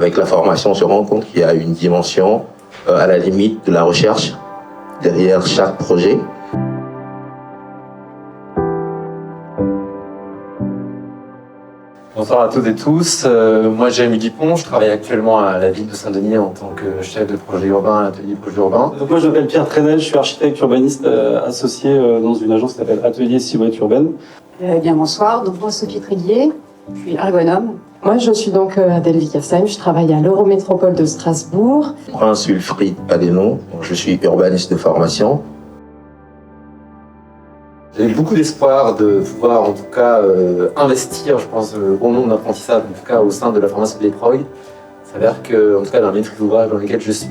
Avec la formation, on se rend compte qu'il y a une dimension à la limite de la recherche derrière chaque projet. Bonsoir à toutes et tous. Moi, Jérémy Dupont, je travaille actuellement à la ville de Saint-Denis en tant que chef de projet urbain à l'atelier projet urbain. Donc moi, je m'appelle Pierre Trenel, je suis architecte urbaniste associé dans une agence qui s'appelle Atelier Silhouette Urbaine. Bonsoir, donc moi Sophie Tréguier, je suis ergonome. Moi, je suis donc Adèle Wickersheim, je travaille à l'Eurométropole de Strasbourg. Prince Wilfried Adeno, je suis urbaniste de formation. J'ai beaucoup d'espoir de pouvoir en tout cas investir, je pense, le bon nombre d'apprentissages, en tout cas au sein de la formation de l'EPROG. Il s'avère que, en tout cas, dans la maîtrise d'ouvrage dans lesquels je suis,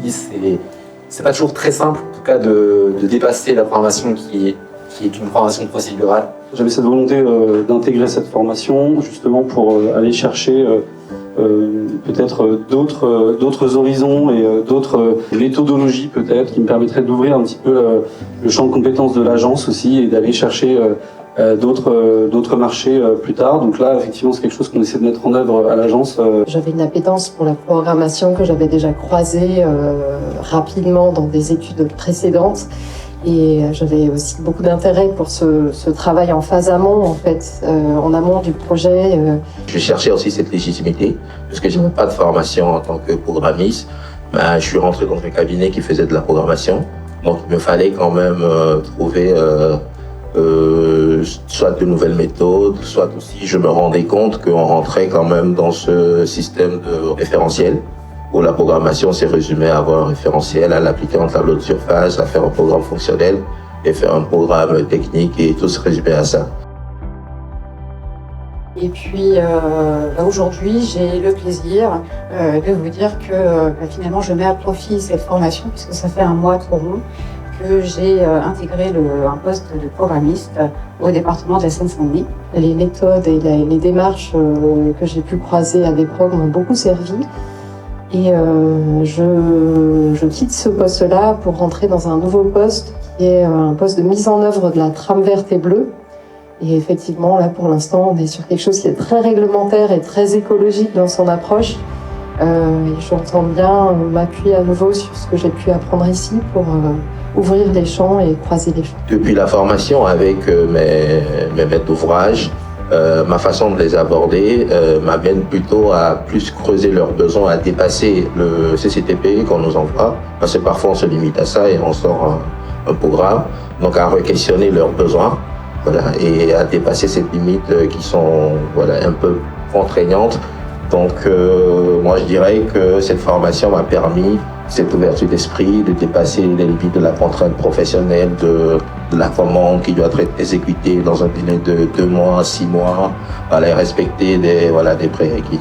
c'est pas toujours très simple, en tout cas, de dépasser la formation qui est une formation procédurale. J'avais cette volonté d'intégrer cette formation justement pour aller chercher peut-être d'autres horizons et d'autres méthodologies peut-être qui me permettraient d'ouvrir un petit peu le champ de compétences de l'agence aussi et d'aller chercher d'autres marchés plus tard. Donc là, effectivement, c'est quelque chose qu'on essaie de mettre en œuvre à l'agence. J'avais une appétence pour la programmation que j'avais déjà croisée rapidement dans des études précédentes. Et j'avais aussi beaucoup d'intérêt pour ce travail en phase amont, en fait, en amont du projet. Je cherchais aussi cette légitimité, parce que je n'avais pas de formation en tant que programmiste. Je suis rentré dans un cabinet qui faisait de la programmation. Donc il me fallait quand même trouver soit de nouvelles méthodes, soit aussi je me rendais compte qu'on rentrait quand même dans ce système de référentiel, où la programmation s'est résumée à avoir un référentiel, à l'appliquer en tableau de surface, à faire un programme fonctionnel et faire un programme technique et tout se résumait à ça. Et puis aujourd'hui, j'ai le plaisir de vous dire que finalement, je mets à profit cette formation puisque ça fait un mois tout rond que j'ai intégré un poste de programmiste au département de la Seine-Saint-Denis. Les méthodes et les démarches que j'ai pu croiser à l'EPROG m'ont beaucoup servi. Et je quitte ce poste-là pour rentrer dans un nouveau poste qui est un poste de mise en œuvre de la trame verte et bleue. Et effectivement, là, pour l'instant, on est sur quelque chose qui est très réglementaire et très écologique dans son approche. Et j'entends bien m'appuyer à nouveau sur ce que j'ai pu apprendre ici pour ouvrir les champs et croiser les champs. Depuis la formation avec mes maîtres d'ouvrage, ma façon de les aborder m'amène plutôt à plus creuser leurs besoins, à dépasser le CCTP qu'on nous envoie, parce que parfois on se limite à ça et on sort un programme, donc à re-questionner leurs besoins, voilà, et à dépasser ces limites qui sont un peu contraignantes. Donc moi je dirais que cette formation m'a permis cette ouverture d'esprit, de dépasser les limites de la contrainte professionnelle, de la commande qui doit être exécutée dans un délai de 2 mois, 6 mois, et respecter des prérequis.